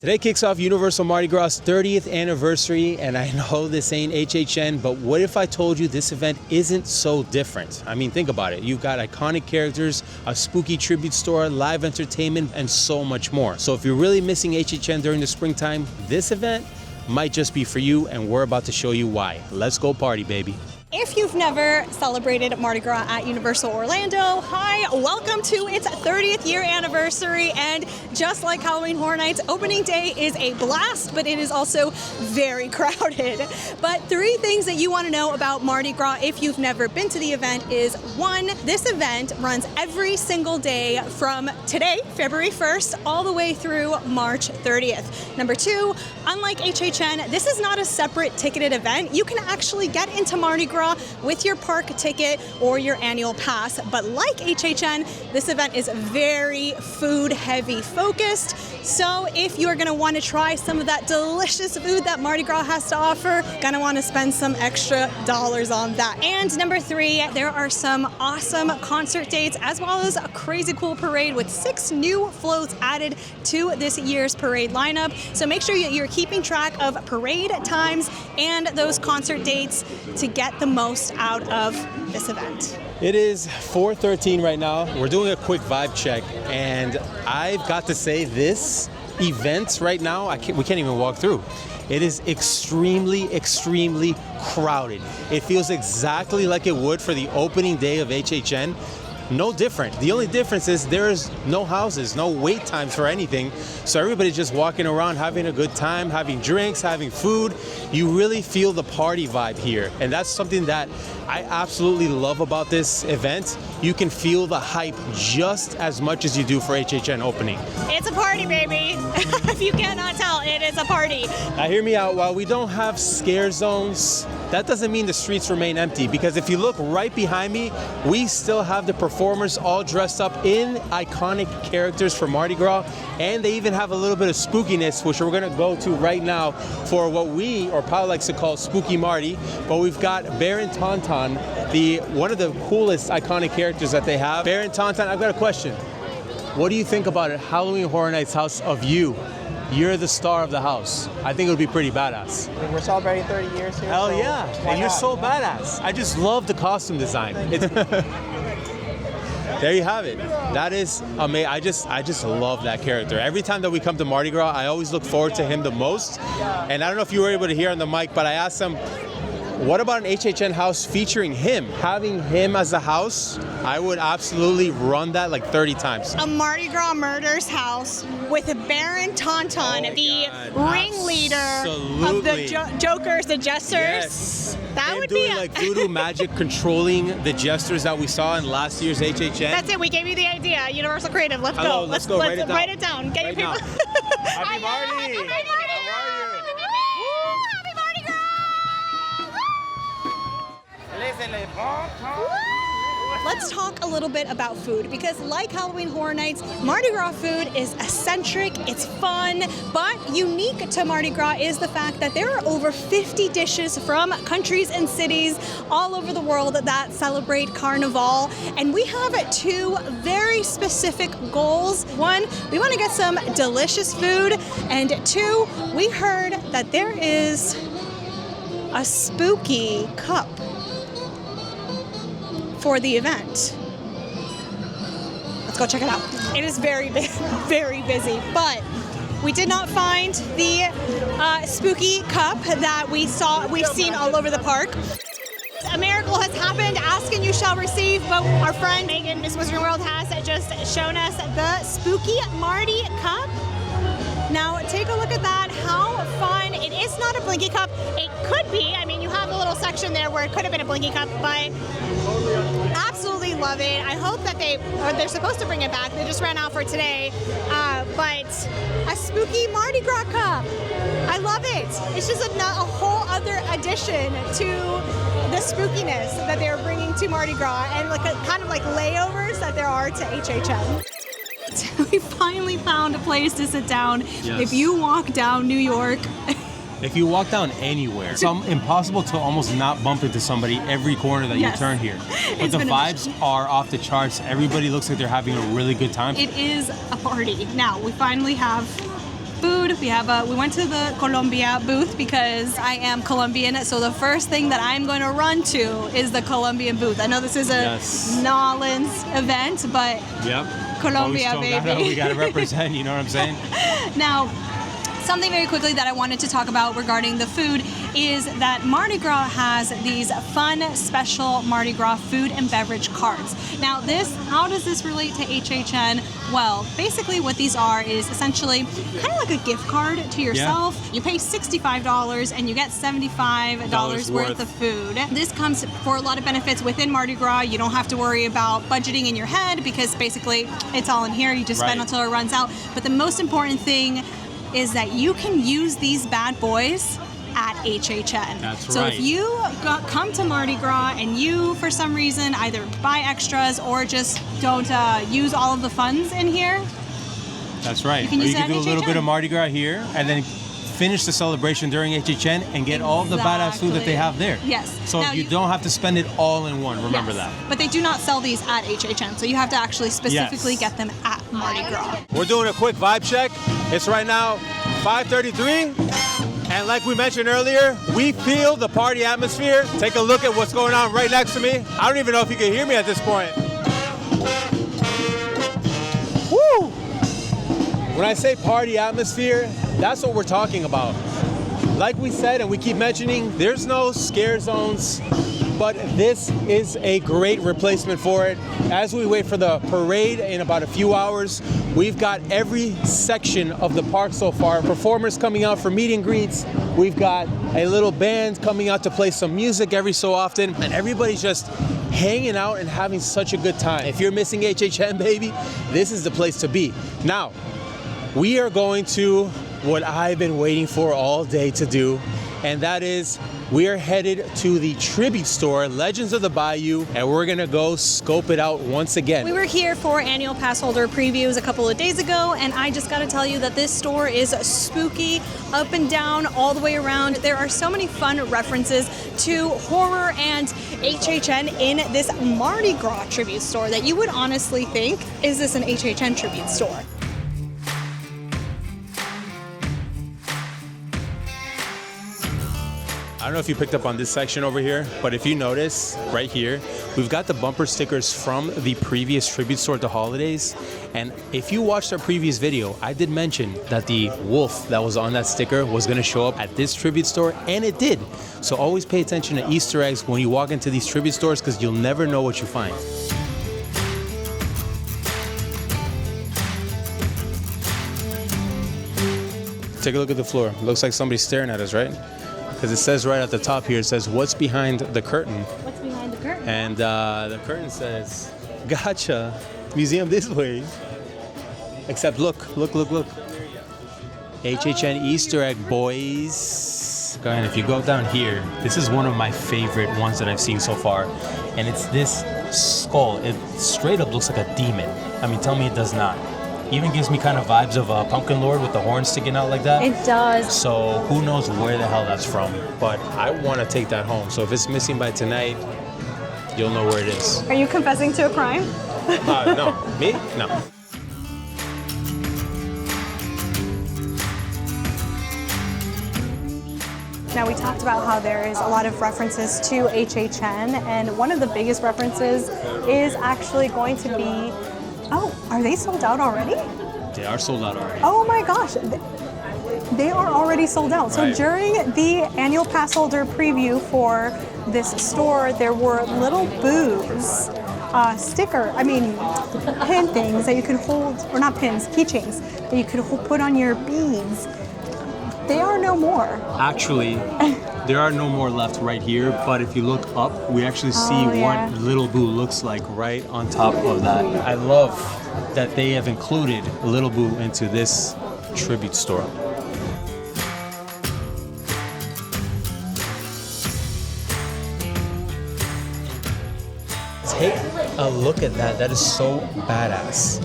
Today kicks off Universal Mardi Gras 30th anniversary, and I know this ain't HHN, but what if I told you this event isn't so different? I mean, think about it. You've got iconic characters, a spooky tribute store, live entertainment, and so much more. So if you're really missing HHN during the springtime, this event might just be for you, and we're about to show you why. Let's go party, baby. If you've never celebrated Mardi Gras at Universal Orlando, hi, welcome to its 30th year anniversary. And just like Halloween Horror Nights, opening day is a blast, but it is also very crowded. But three things that you want to know about Mardi Gras if you've never been to the event is, one, this event runs every single day from today, February 1st, all the way through March 30th. Number two, unlike HHN, this is not a separate ticketed event. You can actually get into Mardi Gras with your park ticket or your annual pass. But like HHN, this event is very food heavy focused. So if you're gonna want to try some of that delicious food that Mardi Gras has to offer, gonna want to spend some extra dollars on that. And number three, there are some awesome concert dates as well as a crazy cool parade with 6 new floats added to this year's parade lineup. So make sure you're keeping track of parade times and those concert dates to get the most out of this event. It is 4:13 right now. We're doing a quick vibe check, and I've got to say this event right now, we can't even walk through. It is extremely, extremely crowded. It feels exactly like it would for the opening day of HHN. No different. The only difference is there's no houses, no wait times for anything. So everybody's just walking around having a good time, having drinks, having food. You really feel the party vibe here. And that's something that I absolutely love about this event. You can feel the hype just as much as you do for HHN opening. It's a party, baby. If you cannot tell, it is a party. Now hear me out. While we don't have scare zones, that doesn't mean the streets remain empty, because if you look right behind me, we still have the performers all dressed up in iconic characters for Mardi Gras, and they even have a little bit of spookiness, which we're gonna go to right now for what we, or Paul likes to call Spooky Mardi. But we've got Baron Tauntaun, one of the coolest iconic characters that they have. Baron Tauntaun, I've got a question. What do you think about it, Halloween Horror Nights House of You? You're the star of the house. I think it would be pretty badass. I mean, we're celebrating 30 years here. Hell so yeah, and you're so badass. I just love the costume design. There you have it. That is amazing. I just love that character. Every time that we come to Mardi Gras, I always look forward to him the most. And I don't know if you were able to hear on the mic, but I asked him, what about an HHN house featuring him? Having him as a house, I would absolutely run that like 30 times. A Mardi Gras murders house with Baron Tauntaun, the ringleader of the jokers, the jesters. Yes. That and would doing be like voodoo magic controlling the jesters that we saw in last year's HHN. That's it. We gave you the idea. Universal Creative. Let's Hello, go. let's go. Write it down. Get Right your people. Happy Mardi! Happy Mardi Gras! Happy Mardi Gras! Let's talk a little bit about food, because like Halloween Horror Nights, Mardi Gras food is eccentric, it's fun, but unique to Mardi Gras is the fact that there are over 50 dishes from countries and cities all over the world that celebrate Carnival, and we have 2 very specific goals. 1, we want to get some delicious food, and 2, we heard that there is a spooky cup for the event. Let's go check it out. It is very busy, but we did not find the spooky cup that we've seen all over the park. A miracle has happened, ask and you shall receive, but our friend Megan, Miss Wizarding World, has just shown us the Spooky Mardi cup. Now take a look at that, how fun. It is not a blinky cup. It could be, I mean, you have a little section there where it could have been a blinky cup, but absolutely love it. I hope that they're supposed to bring it back. They just ran out for today, but a spooky Mardi Gras cup. I love it. It's just a whole other addition to the spookiness that they're bringing to Mardi Gras, and like kind of like layovers that there are to HHN. We finally found a place to sit down. Yes. If you walk down New York, If you walk down anywhere, it's impossible to almost not bump into somebody every corner that you turn here. But the vibes are off the charts. Everybody looks like they're having a really good time. It is a party. Now, we finally have food food. We went to the Colombia booth because I am Colombian. So the first thing that I'm going to run to is the Colombian booth. I know this is a New Orleans event, but Colombia, baby. We got to represent, you know what I'm saying? Now, something very quickly that I wanted to talk about regarding the food is that Mardi Gras has these fun, special Mardi Gras food and beverage cards. Now, how does this relate to HHN? Well, basically what these are is essentially kind of like a gift card to yourself. Yeah. You pay $65 and you get $75 worth of food. This comes for a lot of benefits within Mardi Gras. You don't have to worry about budgeting in your head because basically it's all in here. You just spend until it runs out. But the most important thing is that you can use these bad boys at HHN. That's right. So if you come to Mardi Gras and you, for some reason, either buy extras or just don't use all of the funds in here, that's right. You can use do a little bit of Mardi Gras here and then finish the celebration during HHN and get all the badass food that they have there. Yes. So now you don't have to spend it all in one. Remember that. But they do not sell these at HHN, so you have to actually specifically get them at Mardi Gras. We're doing a quick vibe check. It's right now 5:33. And like we mentioned earlier, we feel the party atmosphere. Take a look at what's going on right next to me. I don't even know if you can hear me at this point. Woo! When I say party atmosphere, that's what we're talking about. Like we said, and we keep mentioning, there's no scare zones, but this is a great replacement for it. As we wait for the parade in about a few hours, we've got every section of the park so far. Performers coming out for meet and greets. We've got a little band coming out to play some music every so often, and everybody's just hanging out and having such a good time. If you're missing HHN, baby, this is the place to be. Now, we are going to what I've been waiting for all day to do, and that is we are headed to the tribute store, Legends of the Bayou, and we're gonna go scope it out once again. We were here for annual pass holder previews a couple of days ago, and I just gotta tell you that this store is spooky, up and down, all the way around. There are so many fun references to horror and HHN in this Mardi Gras tribute store that you would honestly think, is this an HHN tribute store? I don't know if you picked up on this section over here, but if you notice right here, we've got the bumper stickers from the previous tribute store at the holidays. And if you watched our previous video, I did mention that the wolf that was on that sticker was gonna show up at this tribute store, and it did. So always pay attention to Easter eggs when you walk into these tribute stores because you'll never know what you find. Take a look at the floor. Looks like somebody's staring at us, right? Because it says right at the top here, it says, what's behind the curtain? What's behind the curtain? And the curtain says, gotcha, museum this way. Except look. HHN Easter egg, boys. And if you go down here, this is one of my favorite ones that I've seen so far. And it's this skull. It straight up looks like a demon. I mean, tell me it does not. Even gives me kind of vibes of a Pumpkin Lord with the horn sticking out like that. It does. So who knows where the hell that's from. But I want to take that home. So if it's missing by tonight, you'll know where it is. Are you confessing to a crime? No. Me? No. Now, we talked about how there is a lot of references to HHN, and one of the biggest references is actually going to be, oh, are they sold out already? They are sold out already. Oh my gosh, they are already sold out. So during the annual pass holder preview for this store, there were little booths, pin things that you could hold, or not pins, keychains, that you could put on your beads. They are no more. Actually, there are no more left right here, but if you look up, we actually see what Little Boo looks like right on top of that. I love that they have included Little Boo into this tribute store. Take a look at that. That is so badass.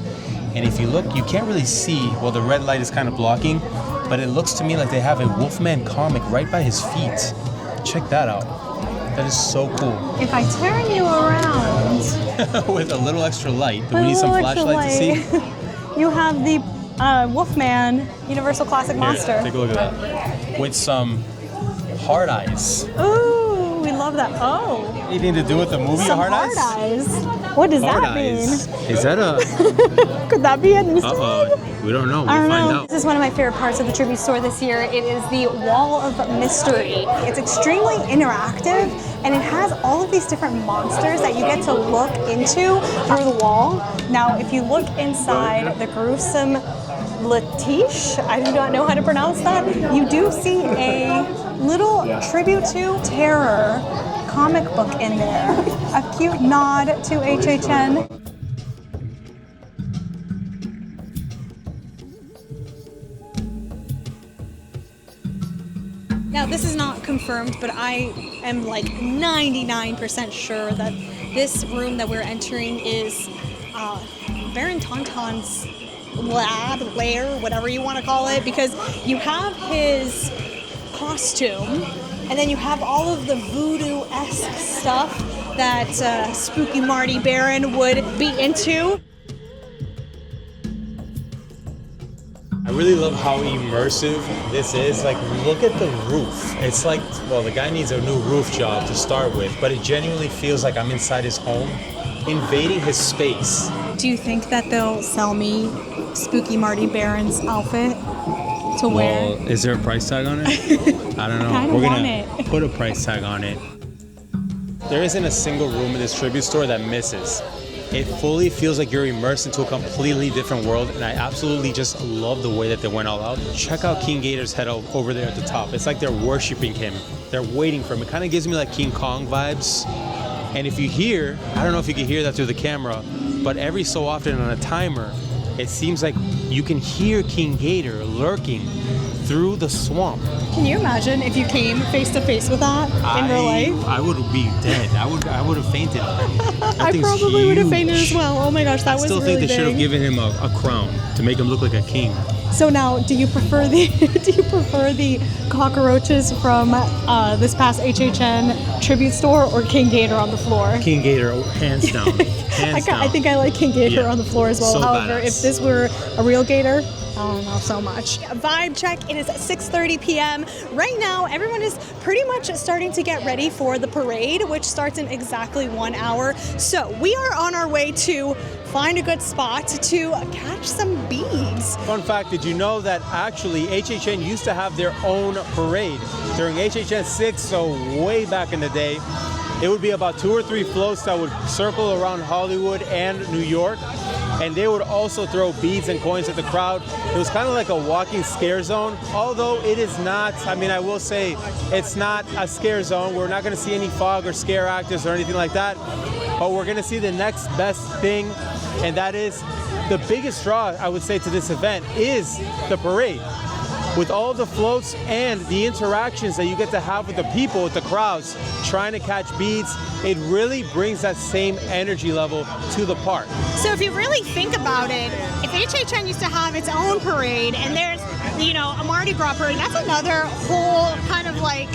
And if you look, you can't really see, well, the red light is kind of blocking, but it looks to me like they have a Wolfman comic right by his feet. Check that out. That is so cool. If I turn you around with a little extra light, do we need some flashlight to see? You have the Wolfman Universal Classic Monster. Take a look at that. With some hard eyes. Ooh, we love that. Oh. Anything to do with the movie Some Hard hard Eyes? eyes. What does that mean? Is that a... Could that be an Easter egg? Uh-oh. We don't know. We'll I don't find know. out. This is one of my favorite parts of the tribute store this year. It is the Wall of Mystery. It's extremely interactive, and it has all of these different monsters that you get to look into through the wall. Now, if you look inside the gruesome Latish, I do not know how to pronounce that, you do see a little tribute to terror comic book in there. A cute nod to HHN. Now, this is not confirmed, but I am like 99% sure that this room that we're entering is Baron Tauntaun's lab, lair, whatever you want to call it, because you have his costume, and then you have all of the voodoo-esque stuff that spooky Mardi Baron would be into. I really love how immersive this is. Like, look at the roof. It's like, well, the guy needs a new roof job to start with, but it genuinely feels like I'm inside his home, invading his space. Do you think that they'll sell me spooky Mardi Baron's outfit to wear? Well, is there a price tag on it? I don't know. I kinda We're want gonna it. put a price tag on it. There isn't a single room in this tribute store that misses. It fully feels like you're immersed into a completely different world, and I absolutely just love the way that they went all out. Check out King Gator's head over there at the top. It's like they're worshiping him. They're waiting for him. It kind of gives me like King Kong vibes. And if you hear, I don't know if you can hear that through the camera, but every so often on a timer, it seems like you can hear King Gator lurking through the swamp. Can you imagine if you came face to face with that in real life? I would be dead. I would have fainted already. I probably would have fainted as well. Oh my gosh, that was I still really think they should have big. given him a crown to make him look like a king. So now, do you prefer the cockroaches from this past HHN tribute store, or King Gator on the floor? King Gator, hands down. Hands down. I think I like King Gator Yeah. on the floor as well. So However, badass. if this were a real gator, I don't know so much. Vibe check. It is 6:30 p.m. Right now, everyone is pretty much starting to get ready for the parade, which starts in exactly 1 hour. So we are on our way to find a good spot to catch some beads. Fun fact, did you know that actually HHN used to have their own parade during HHN 6, so way back in the day. It would be about 2 or 3 floats that would circle around Hollywood and New York, and they would also throw beads and coins at the crowd. It was kind of like a walking scare zone, although it is not, I mean, I will say it's not a scare zone. We're not going to see any fog or scare actors or anything like that, but we're going to see the next best thing, and that is the biggest draw, I would say, to this event is the parade. With all the floats and the interactions that you get to have with the people, with the crowds, trying to catch beads, it really brings that same energy level to the park. So if you really think about it, if HHN used to have its own parade and there's, you know, a Mardi Gras parade, that's another whole kind of like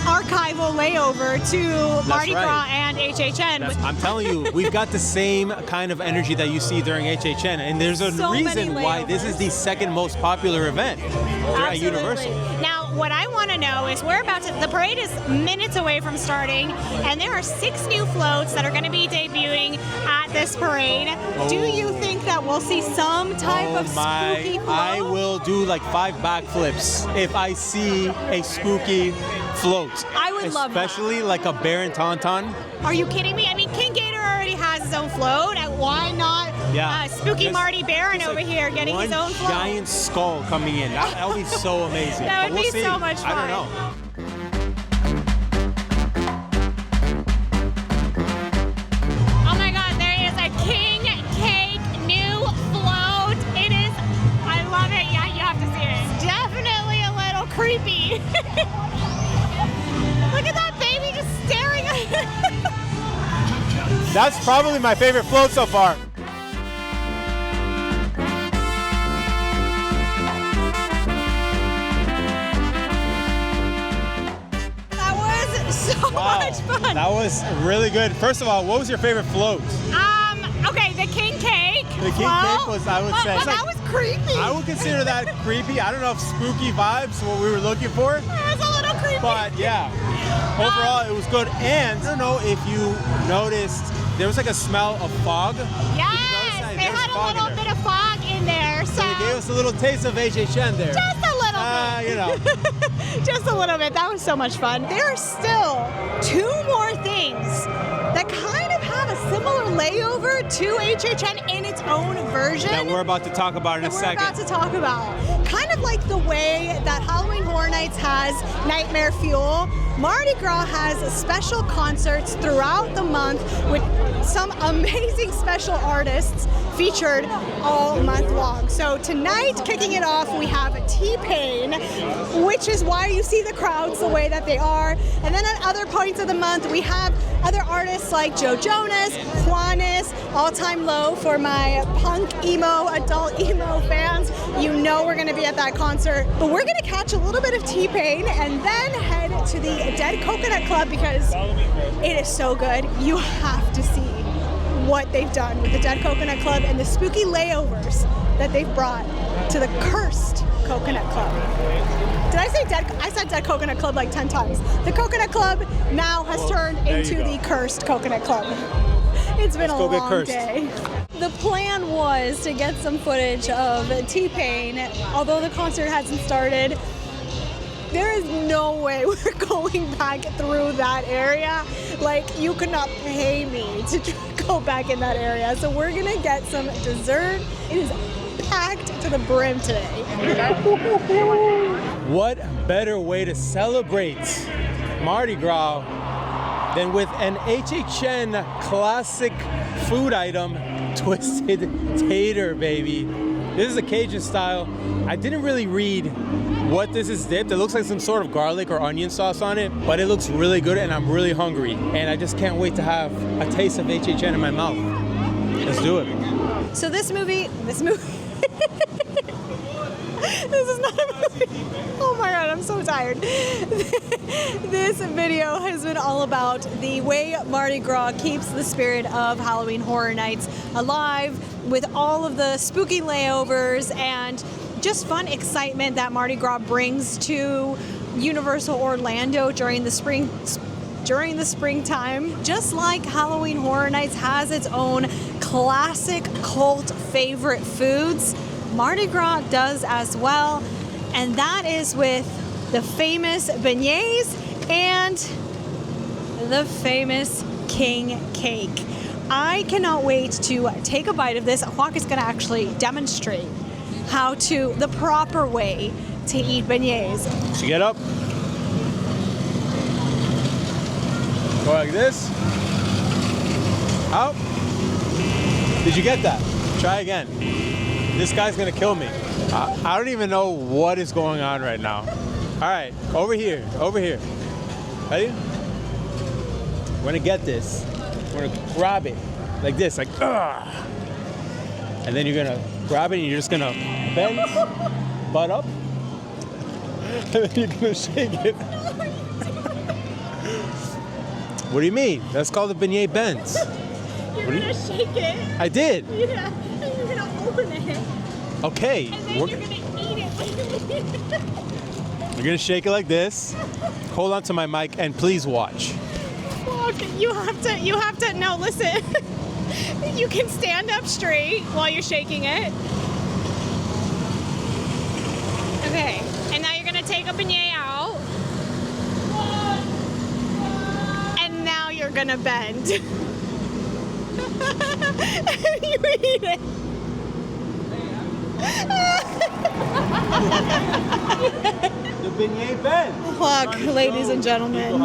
archival layover to Mardi Gras and HHN. I'm telling you, we've got the same kind of energy that you see during HHN, and there's a So reason many why this is the second most popular event at Universal. Now, what I want to know is the parade is minutes away from starting, and there are 6 new floats that are going to be debuting at this parade. Do you think that we'll see some type of spooky float? I will do like 5 backflips if I see a spooky float. I would love that. Especially like a Baron Tauntaun. Are you kidding me? I mean, King Gator already has his own float. Why not spooky Just- Mardi Baron just over like here getting his own float? One giant skull coming in. That would be so amazing. That would But we'll be see. so much fun. I don't know. Oh my God, there is a King Cake new float. It is, I love it. Yeah, you have to see it. It's definitely a little creepy. Look at that baby just staring at it. That's probably my favorite float so far. That was so much fun. That was really good. First of all, what was your favorite float? Okay, the King Cake. The King Cake was, I would say, Well, it's that like was creepy. I would consider that creepy. I don't know if spooky vibes what we were looking for. It was a little creepy. But yeah, overall it was good. And I don't know if you noticed, there was like a smell of fog. Yes, they had a little bit of fog in there. So they gave us a little taste of HHN there. Just a little bit. You know. Just a little bit. That was so much fun. There are still 2 more things that kind of have a similar layover to HHN in its own version. That we're about to talk about in a second. We're about to talk about. Kind of like the way that Halloween Horror Nights has Nightmare Fuel, Mardi Gras has special concerts throughout the month with some amazing special artists featured all month long. So tonight, kicking it off, we have T-Pain, which is why you see the crowds the way that they are. And then at other points of the month, we have other artists like Joe Jonas, Juanes, All Time Low for my punk emo, adult emo fans. You know we're gonna be at that concert. But we're gonna catch a little bit of T-Pain and then head to the Dead Coconut Club because it is so good. You have to see what they've done with the Dead Coconut Club and the spooky layovers that they've brought to the cursed Coconut Club. Did I say dead? I said Dead Coconut Club like 10 times. The Coconut Club now has turned into the cursed Coconut Club. It's been a long day. The plan was to get some footage of T-Pain, although the concert hasn't started. There is no way we're going back through that area. Like, you could not pay me to go back in that area. So we're gonna get some dessert. It is packed to the brim today. What better way to celebrate Mardi Gras than with an HHN classic food item, Twisted Tater, baby. This is a Cajun style. I didn't really read what this is dipped. It looks like some sort of garlic or onion sauce on it, but it looks really good and I'm really hungry. And I just can't wait to have a taste of HHN in my mouth. Let's do it. So this movie, this is not a movie. Oh my God, I'm so tired. This video has been all about the way Mardi Gras keeps the spirit of Halloween Horror Nights alive with all of the spooky layovers and just fun excitement that Mardi Gras brings to Universal Orlando during the springtime. Just like Halloween Horror Nights has its own classic cult favorite foods, Mardi Gras does as well, and that is with the famous beignets and the famous king cake. I cannot wait to take a bite of this. Hawk is going to actually demonstrate the proper way to eat beignets. So get up. Go like this. Out. Did you get that? Try again. This guy's gonna kill me. I don't even know what is going on right now. All right, over here. Ready? We're gonna get this. We're gonna grab it like this, like, ugh. And then you're gonna grab it and you're just gonna bend, butt up, and then you're gonna shake it. What do you mean? That's called the BeignYAY Bend. You're gonna shake it. I did. Yeah, and you're gonna open it. Okay. And then you're gonna eat it. You're gonna shake it like this. Hold on to my mic and please watch. You have to, no, listen. You can stand up straight while you're shaking it. Okay, and now you're gonna take a beignet out. And now you're gonna bend. And you eat it. The BeignYAY Bend. Look, ladies and gentlemen.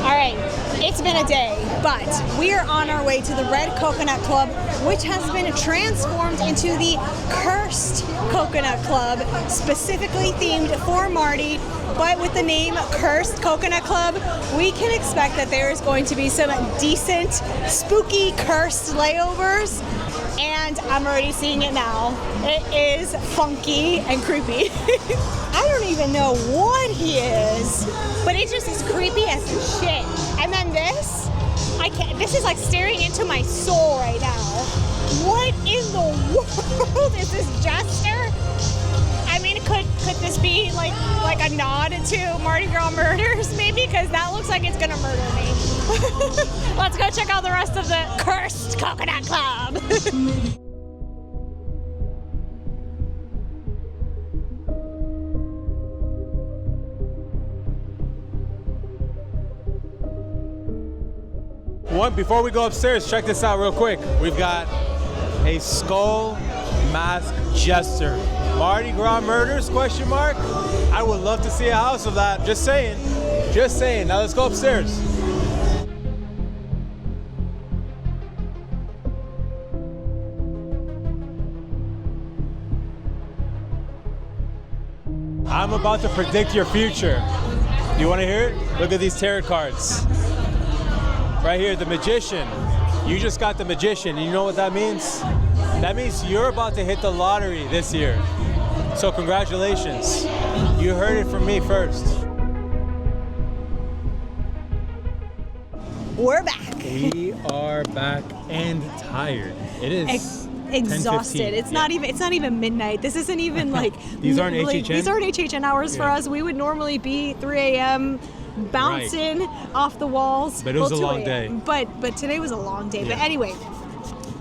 Alright, it's been a day, but we are on our way to the Red Coconut Club, which has been transformed into the Cursed Coconut Club, specifically themed for Mardi. But with the name Cursed Coconut Club, we can expect that there's going to be some decent, spooky, cursed layovers. And I'm already seeing it now. It is funky and creepy. I don't even know what he is, but it just is creepy as shit. And then this, I can't. This is like staring into my soul right now. What in the world is this jester? I mean, could this be like a nod to Mardi Gras Murders, maybe? Because that looks like it's gonna murder me. Let's go check out the rest of the Cursed Coconut Club. Before we go upstairs, check this out real quick. We've got a skull mask jester. Mardi Gras Murders, question mark? I would love to see a house of that. Just saying. Just saying. Now let's go upstairs. I'm about to predict your future. You want to hear it? Look at these tarot cards. Right here, the Magician. You just got the Magician. And you know what that means? That means you're about to hit the lottery this year. So congratulations. You heard it from me first. We're back. We are back and tired. It is exhausted. 10:15. It's not even midnight. This isn't even like These aren't HHN? These aren't HHN hours for us. We would normally be 3 a.m. bouncing off the walls. But it was a 2 long a.m. day. But today was a long day. Yeah. But anyway,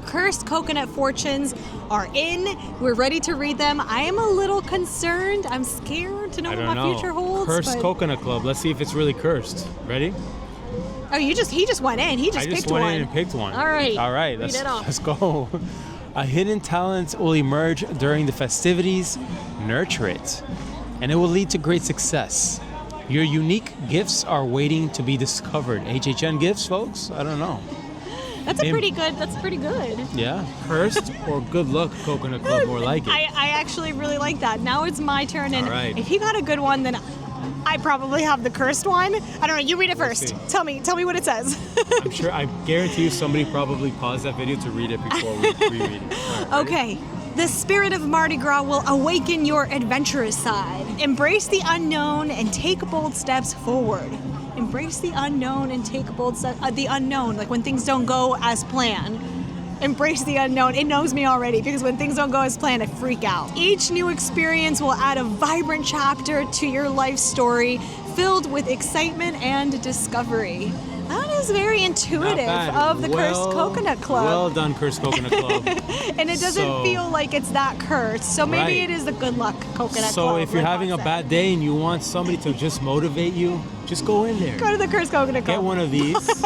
Cursed Coconut Fortunes are in. We're ready to read them. I am a little concerned. I'm scared to know what my future holds. Cursed Coconut Club. Let's see if it's really cursed. Ready? Oh, he just went in. He just picked one. I just went in and picked one. All right. All right. Let's go. A hidden talent will emerge during the festivities. Nurture it, and it will lead to great success. Your unique gifts are waiting to be discovered. HHN gifts, folks? I don't know. That's pretty good. Yeah. Cursed or good luck Coconut Club, more like it. I actually really like that. Now it's my turn, and All right. if he got a good one, then I probably have the cursed one. I don't know. You read it Let's first. see. Tell me what it says. I'm sure, I guarantee you somebody probably paused that video to read it before we reread it. All right, ready? Okay. The spirit of Mardi Gras will awaken your adventurous side. Embrace the unknown and take bold steps forward. Embrace the unknown and take bold steps. The unknown, like when things don't go as planned. Embrace the unknown. It knows me already because when things don't go as planned, I freak out. Each new experience will add a vibrant chapter to your life story filled with excitement and discovery. That is very intuitive of the Cursed Coconut Club. Well done, Cursed Coconut Club. And it doesn't feel like it's that cursed. So maybe it is the good luck Coconut Club. So if you're like having a Juan bad day and you want somebody to just motivate you, just go in there. said. Go to the Cursed Coconut Club. Get one of these.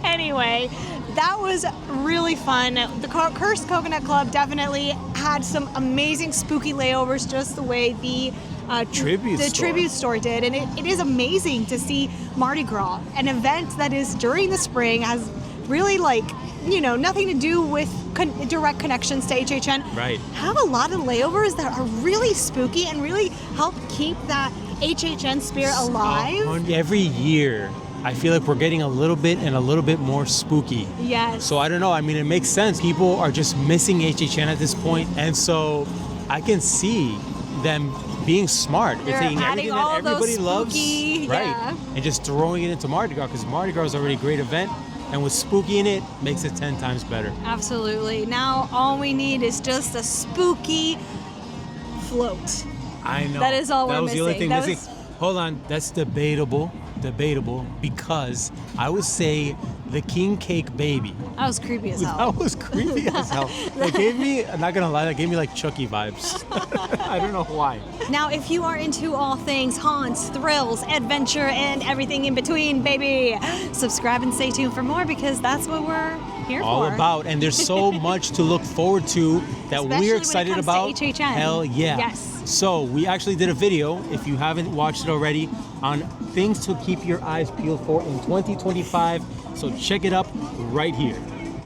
Anyway, that was really fun. The Cursed Coconut Club definitely had some amazing spooky layovers, just the way the tribute store did. And it is amazing to see Mardi Gras, an event that is during the spring, has really nothing to do with direct connections to HHN. Right. Have a lot of layovers that are really spooky and really help keep that HHN spirit alive. Every year, I feel like we're getting a little bit more spooky. Yes. So I don't know. I mean, it makes sense. People are just missing HHN at this point, and so I can see them being smart. They're taking everything that everybody loves, right, and just throwing it into Mardi Gras, because Mardi Gras is already a great event, and with spooky in it, makes it 10 times better. Absolutely. Now all we need is just a spooky float. I know. That is all we're missing. That was the only thing missing. Hold on, that's debatable, because I would say the king cake baby. That was creepy as hell. That was creepy as hell. It gave me, I'm not gonna lie, that gave me like Chucky vibes. I don't know why. Now, if you are into all things haunts, thrills, adventure, and everything in between, baby, subscribe and stay tuned for more, because that's what we're here all for. About, and there's so much to look forward to that Especially we're excited when it about. comes to HHN. Hell yeah. Yes. So we actually did a video, if you haven't watched it already, on things to keep your eyes peeled for in 2025. So check it up right here.